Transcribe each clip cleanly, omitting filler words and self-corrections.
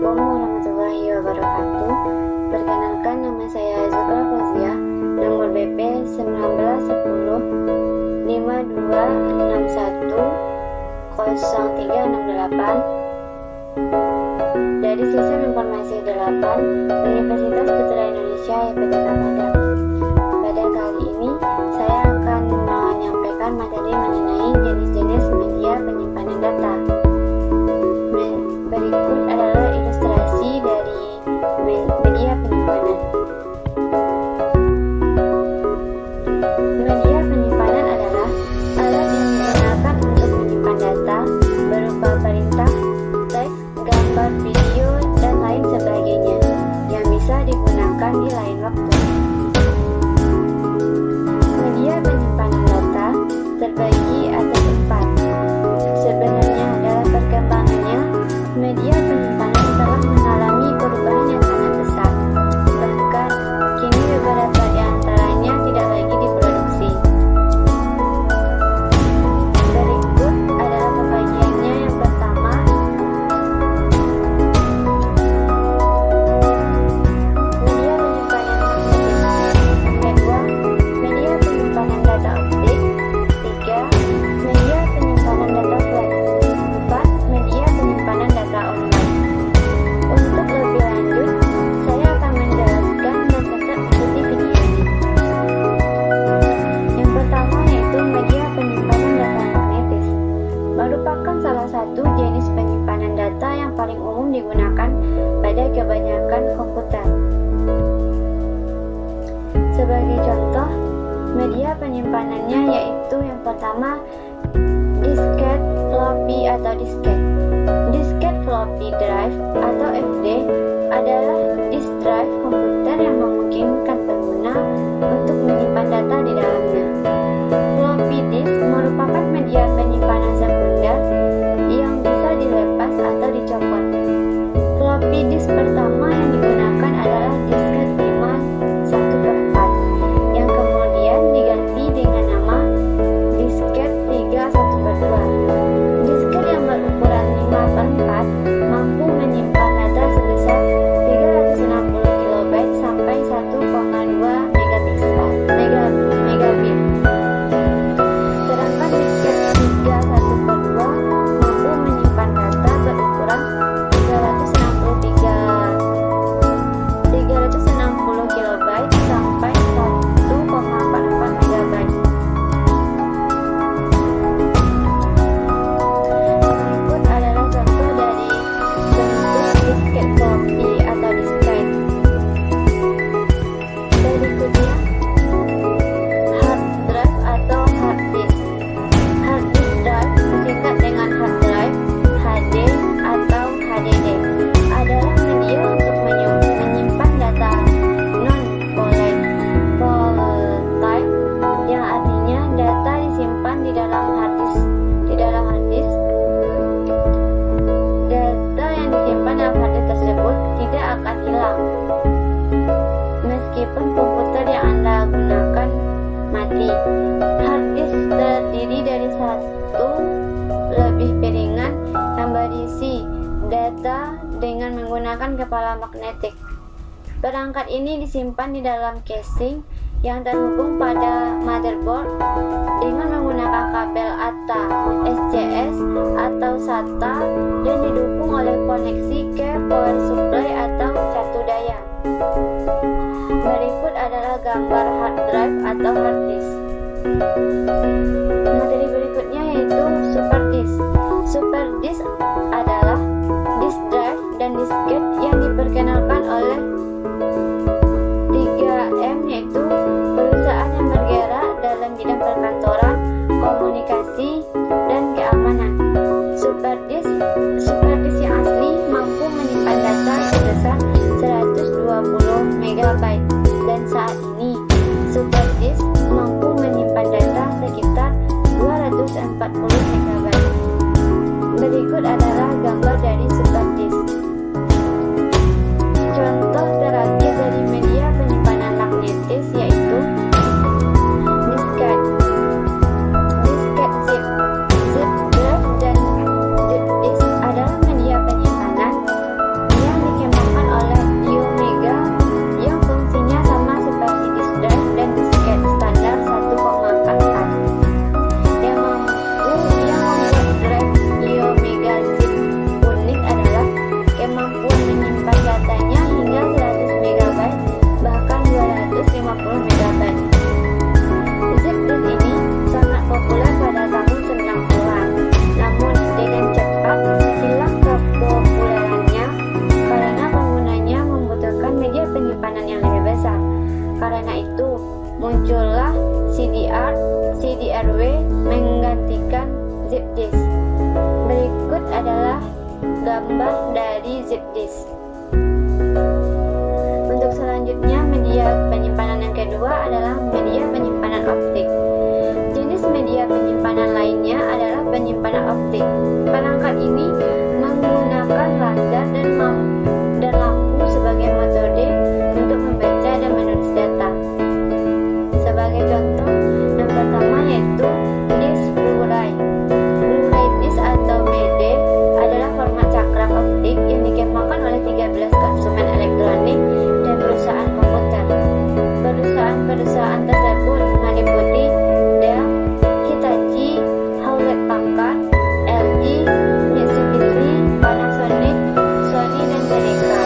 Assalamualaikum warahmatullahi wabarakatuh. Perkenalkan, nama saya Zukra Fauzia, nomor BP 1910 5261 0368 dari Sistem Informasi 8 Universitas Putra Indonesia IPTK Padang. Pada kali ini saya akan menyampaikan materi mengenai jenis-jenis media penyimpanan data. Berikut adalah ilustrasi dari media penyimpanan. Media penyimpanan adalah alat yang digunakan untuk menyimpan data berupa perintah, teks, gambar, video, dan lain sebagainya yang bisa digunakan di lain waktu. Media penyimpanan data terbagi atas 4. Sebenarnya dalam perkembangannya, media penyimpanan telah mengalami perubahan yang sangat besar. Bahkan, kini beberapa di antaranya tidak lagi diproduksi. Berikut adalah pembagiannya. Yang pertama, media penyimpanan magnetis. Yang kedua, media penyimpanan data optik. 3. Media penyimpanan data flash. 4. Media penyimpanan data online. Untuk lebih lanjut, saya akan menjelaskan dan tetap ikuti video ini. Yang pertama yaitu media penyimpanan data magnetis. Merupakan salah satu jenis penyimpanan data yang paling umum digunakan pada kebanyakan komputer. Sebagai contoh, media penyimpanannya yaitu yang pertama, disket, floppy atau disket. Disket floppy drive atau FD adalah disk drive komputer yang memungkinkan pengguna untuk menyimpan data di dalamnya. Floppy disk merupakan media penyimpanan sekunder yang bisa dilepas atau dicopot. Floppy disk pertama yang digunakan adalah disket 5 1/4 yang kemudian diganti dengan nama disket 3 1/2. Disket yang berukuran 5/4 mampu menyimpan data sebesar 360 KB sampai 1,2 megabit. Sedangkan disket 3 1/2 mampu menyimpan data berukuran 360 KB sampai 1,44 MB. Berikut adalah contoh dari bentuk disket floppy atau disket. Berikutnya, hard drive atau hard disk. Hard disk drive disingkat dengan hard drive, HD atau HDD, adalah media untuk menyimpan data non-volatile, yang artinya data disimpan di dalam hard disk. Data yang disimpan dalam hard disk tersebut tidak akan hilang meskipun komputer yang Anda gunakan mati. Hard disk terdiri dari satu lebih piringan yang berisi data dengan menggunakan kepala magnetik. Perangkat ini disimpan di dalam casing yang terhubung pada motherboard dengan menggunakan kabel ATA, SCS atau SATA dan didukung oleh koneksi ke power supply atau catu daya. Berikut adalah gambar hard drive atau hard disk. Materi berikutnya yaitu super disk. Super disk adalah disk drive dan disket yang diperkenalkan oleh 3M, yaitu perusahaan yang bergerak dalam bidang perkantoran, komunikasi, dan keamanan. Super disk yang asli mampu menyimpan data sebesar 120 MB dan saat ini super disk mampu menyimpan data sekitar 240 MB. Berikut adalah gambar dari zip disk. Untuk selanjutnya, media penyimpanan yang kedua adalah media penyimpanan optik. Jenis media penyimpanan lainnya adalah penyimpanan optik. Perangkat ini menggunakan laser dan lampu sebagai metode untuk membaca dan menulis data. Sebagai contoh, yang pertama yaitu disk Blu-ray. Blu-ray disk atau BD adalah format cakram optik yang dikembangkan oleh 13 konsumen elektronik dan perusahaan komputer. Perusahaan tersebut meliputi Dell, Hitachi, Hewlett-Packard, LG, Mitsubishi, Panasonic, Sony, dan Seika.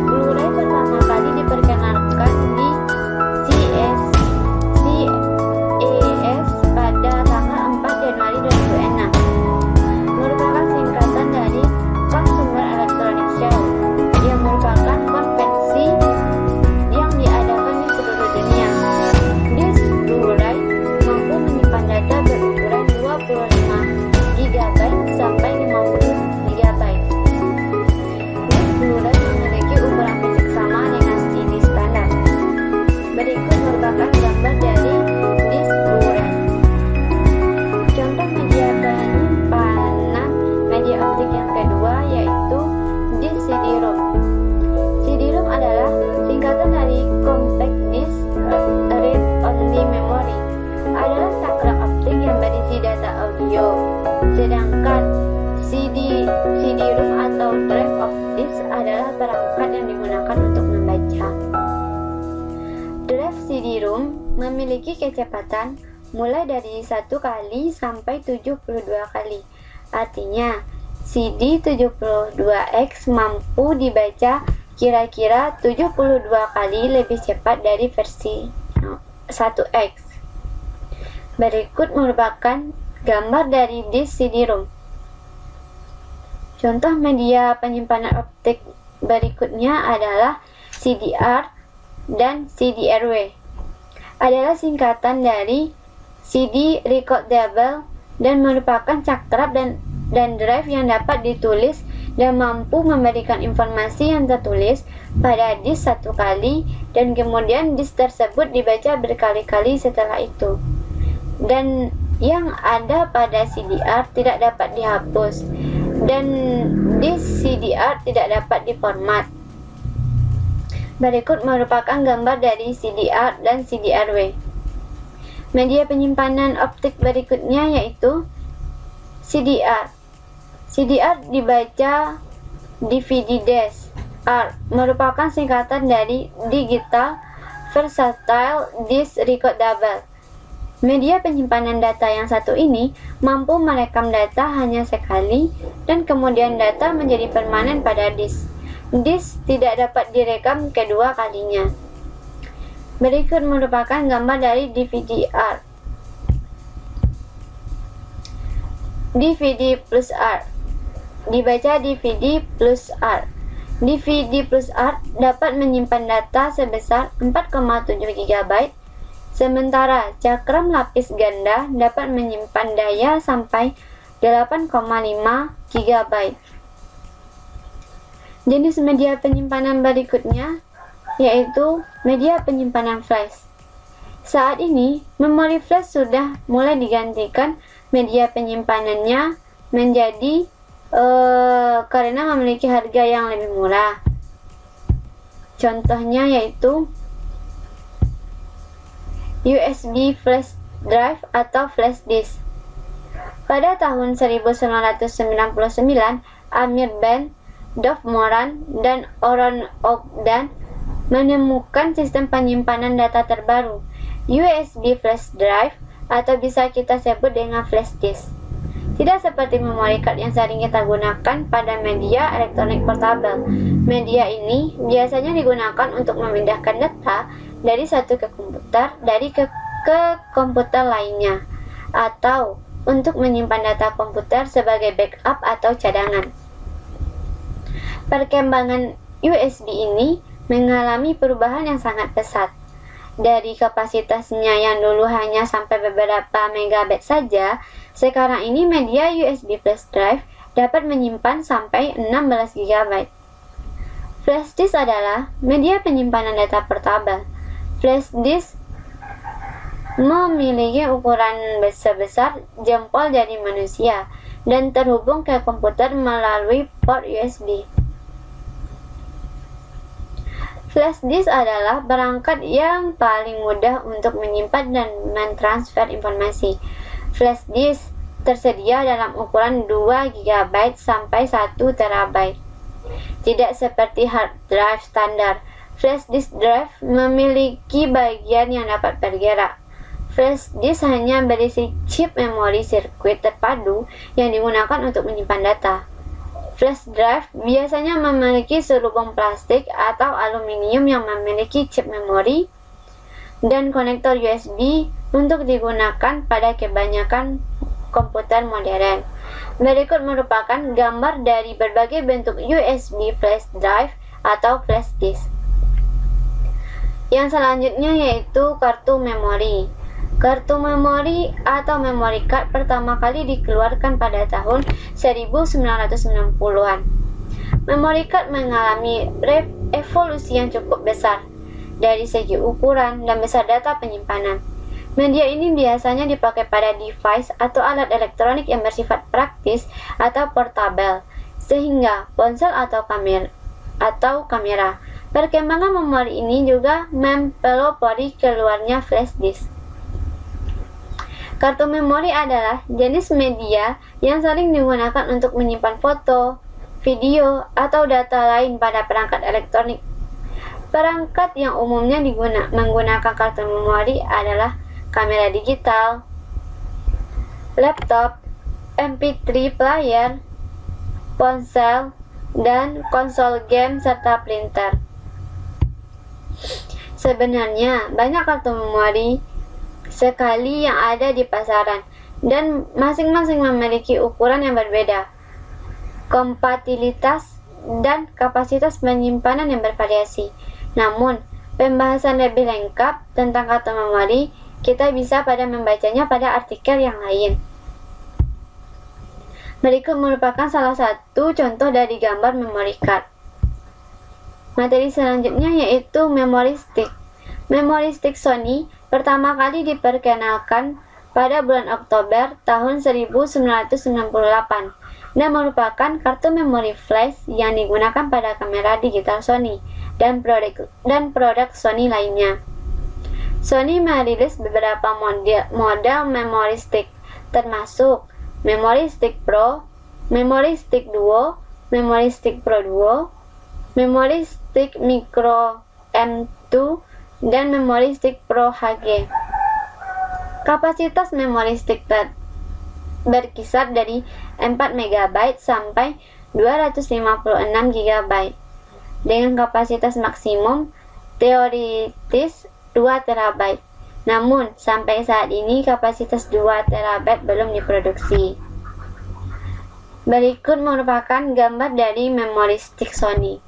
Blu-ray pertama kali diperkenalkan di CES pada tanggal 4 Januari 2006. Merupakan singkatan dari Consumer Electronic Show, yang merupakan konvensi yang diadakan di seluruh dunia. Disk Blu-ray mampu menyimpan data berukuran 25 GB sampai 50 GB. Disk Blu-ray memiliki ukuran fisik sama dengan CD standar. Berikut merupakan gambar dari disk Blu-ray. Contoh media penyimpanan media optik yang kedua yaitu disk CD-ROM. CD-ROM adalah singkatan dari Compact Disc Read Only Memory. Adalah cakram optik yang berisi data audio. Sedangkan CD-ROM atau Drive of Disk adalah perangkat yang digunakan untuk membaca. Drive CD-ROM memiliki kecepatan mulai dari 1 kali sampai 72 kali. Artinya, CD 72X mampu dibaca kira-kira 72 kali lebih cepat dari versi 1X. Berikut merupakan gambar dari disk CD-ROM. Contoh media penyimpanan optik berikutnya adalah CDR dan CDRW. Adalah singkatan dari CD Recordable dan merupakan cakram dan drive yang dapat ditulis dan mampu memberikan informasi yang tertulis pada disk 1 kali dan kemudian disk tersebut dibaca berkali-kali setelah itu. Dan yang ada pada CDR tidak dapat dihapus dan disk CDR tidak dapat diformat. Berikut merupakan gambar dari CDR dan CDRW. Media penyimpanan optik berikutnya yaitu CDR. CDR dibaca DVD Disk. R merupakan singkatan dari Digital Versatile Disk Recordable. Media penyimpanan data yang satu ini mampu merekam data hanya sekali dan kemudian data menjadi permanen pada disk. Disk tidak dapat direkam kedua kalinya. Berikut merupakan gambar dari DVD-R. DVD plus R. Dibaca DVD plus R. DVD plus R dapat menyimpan data sebesar 4,7 GB, sementara cakram lapis ganda dapat menyimpan daya sampai 8,5 GB. Jenis media penyimpanan berikutnya yaitu media penyimpanan flash. Saat ini, memori flash sudah mulai digantikan media penyimpanannya menjadi karena memiliki harga yang lebih murah. Contohnya yaitu USB flash drive atau flash disk. Pada tahun 1999, Amir Ben, Dov Moran, dan Oron Ogden menemukan sistem penyimpanan data terbaru, USB flash drive, atau bisa kita sebut dengan flash disk. Tidak seperti memory card yang sering kita gunakan pada media elektronik portabel. Media ini biasanya digunakan untuk memindahkan data dari satu ke komputer lainnya, atau untuk menyimpan data komputer sebagai backup atau cadangan. Perkembangan USB ini mengalami perubahan yang sangat pesat. Dari kapasitasnya yang dulu hanya sampai beberapa megabit saja, sekarang ini media USB flash drive dapat menyimpan sampai 16 GB. Flash disk adalah media penyimpanan data portabel. Flash disk memiliki ukuran sebesar jempol jari manusia dan terhubung ke komputer melalui port USB. Flash disk adalah perangkat yang paling mudah untuk menyimpan dan mentransfer informasi. Flash disk tersedia dalam ukuran 2 GB sampai 1 TB. Tidak seperti hard drive standar, flash disk drive memiliki bagian yang dapat bergerak. Flash disk hanya berisi chip memori sirkuit terpadu yang digunakan untuk menyimpan data. Flash drive biasanya memiliki selubung plastik atau aluminium yang memiliki chip memori dan konektor USB untuk digunakan pada kebanyakan komputer modern. Berikut merupakan gambar dari berbagai bentuk USB flash drive atau flash disk. Yang selanjutnya yaitu kartu memori. Kartu memori atau memory card pertama kali dikeluarkan pada tahun 1990-an. Memory card mengalami evolusi yang cukup besar dari segi ukuran dan besar data penyimpanan. Media ini biasanya dipakai pada device atau alat elektronik yang bersifat praktis atau portabel, sehingga ponsel atau kamera. Perkembangan memori ini juga mempelopori keluarnya flash disk. Kartu memori adalah jenis media yang sering digunakan untuk menyimpan foto, video, atau data lain pada perangkat elektronik. Perangkat yang umumnya menggunakan kartu memori adalah kamera digital, laptop, MP3 player, ponsel, dan konsol game serta printer. Sebenarnya banyak kartu memori sekali yang ada di pasaran dan masing-masing memiliki ukuran yang berbeda, kompatibilitas, dan kapasitas penyimpanan yang bervariasi. Namun, pembahasan lebih lengkap tentang kartu memori kita bisa membacanya pada artikel yang lain. Berikut merupakan salah satu contoh dari gambar memory card. Materi selanjutnya yaitu memory stick. Memory stick Sony pertama kali diperkenalkan pada bulan Oktober tahun 1998 dan merupakan kartu memori flash yang digunakan pada kamera digital Sony dan produk Sony lainnya. Sony merilis beberapa model memory stick, termasuk Memory Stick Pro, Memory Stick Duo, Memory Stick Pro Duo, Memory Stick Micro M2, dan Memory Stick Pro HG. Kapasitas memory stick berkisar dari 4 MB sampai 256 GB, dengan kapasitas maksimum teoritis 2 TB. Namun, sampai saat ini kapasitas 2 TB belum diproduksi. Berikut merupakan gambar dari memory stick Sony.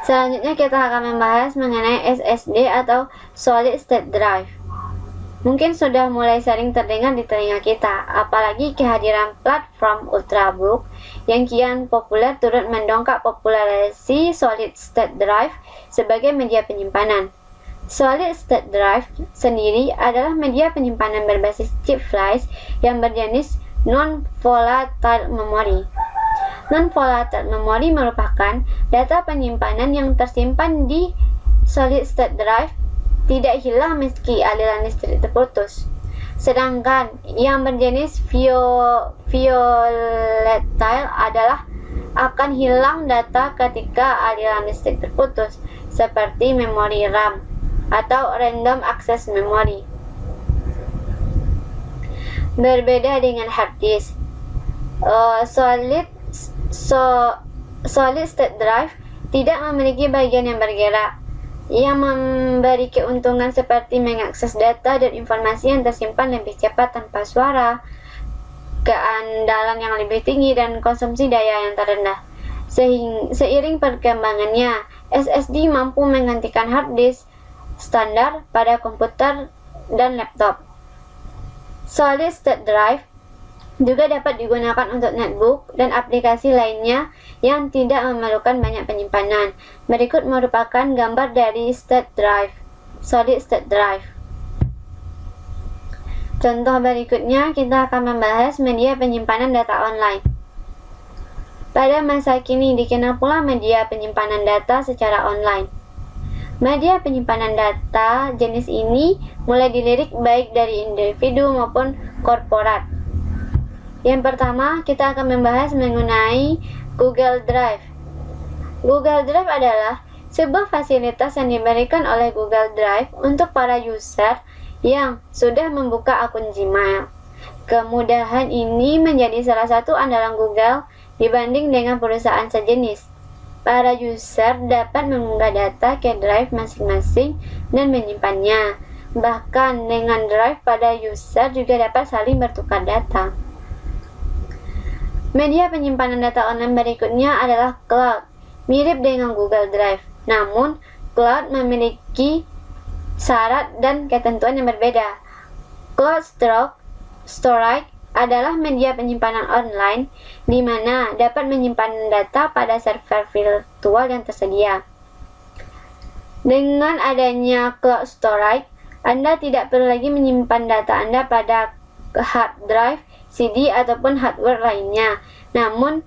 Selanjutnya kita akan membahas mengenai SSD atau Solid State Drive. Mungkin sudah mulai sering terdengar di telinga kita, apalagi kehadiran platform Ultrabook yang kian populer turut mendongkrak popularitas Solid State Drive sebagai media penyimpanan. Solid State Drive sendiri adalah media penyimpanan berbasis chip flash yang berjenis non-volatile memory. Non-volatile memory merupakan data penyimpanan yang tersimpan di Solid State Drive tidak hilang meski aliran listrik terputus. Sedangkan yang berjenis volatile adalah akan hilang data ketika aliran listrik terputus, seperti memori RAM atau random access memory. Berbeda dengan hard disk, Solid State Drive tidak memiliki bagian yang bergerak, yang memberi keuntungan seperti mengakses data dan informasi yang tersimpan lebih cepat tanpa suara, keandalan yang lebih tinggi, dan konsumsi daya yang terendah. Seiring perkembangannya, SSD mampu menggantikan hard disk standar pada komputer dan laptop. Solid State Drive Juga dapat digunakan untuk netbook dan aplikasi lainnya yang tidak memerlukan banyak penyimpanan. Berikut merupakan gambar dari state drive, solid state drive. Contoh berikutnya, kita akan membahas media penyimpanan data online. Pada masa kini dikenal pula media penyimpanan data secara online. Media penyimpanan data jenis ini mulai dilirik baik dari individu maupun korporat. Yang pertama, kita akan membahas mengenai Google Drive. Google Drive adalah sebuah fasilitas yang diberikan oleh Google Drive untuk para user yang sudah membuka akun Gmail. Kemudahan ini menjadi salah satu andalan Google dibanding dengan perusahaan sejenis. Para user dapat mengunggah data ke drive masing-masing dan menyimpannya. Bahkan dengan drive pada user juga dapat saling bertukar data. Media penyimpanan data online berikutnya adalah cloud. Mirip dengan Google Drive, namun cloud memiliki syarat dan ketentuan yang berbeda. Cloud storage adalah media penyimpanan online di mana dapat menyimpan data pada server virtual yang tersedia. Dengan adanya cloud storage, Anda tidak perlu lagi menyimpan data Anda pada hard drive, CD ataupun hardware lainnya. Namun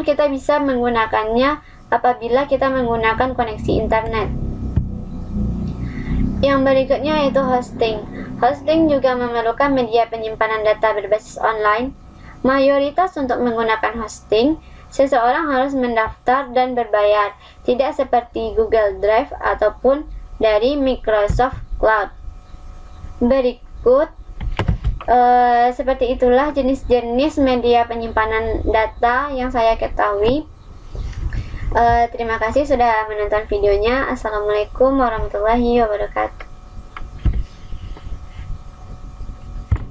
kita bisa menggunakannya apabila kita menggunakan koneksi internet. Yang berikutnya yaitu hosting. Hosting juga memerlukan media penyimpanan data berbasis online. Mayoritas untuk menggunakan hosting, seseorang harus mendaftar dan berbayar, tidak seperti Google Drive ataupun dari Microsoft Cloud. Berikut seperti itulah jenis-jenis media penyimpanan data yang saya ketahui. Terima kasih sudah menonton videonya. Assalamualaikum warahmatullahi wabarakatuh.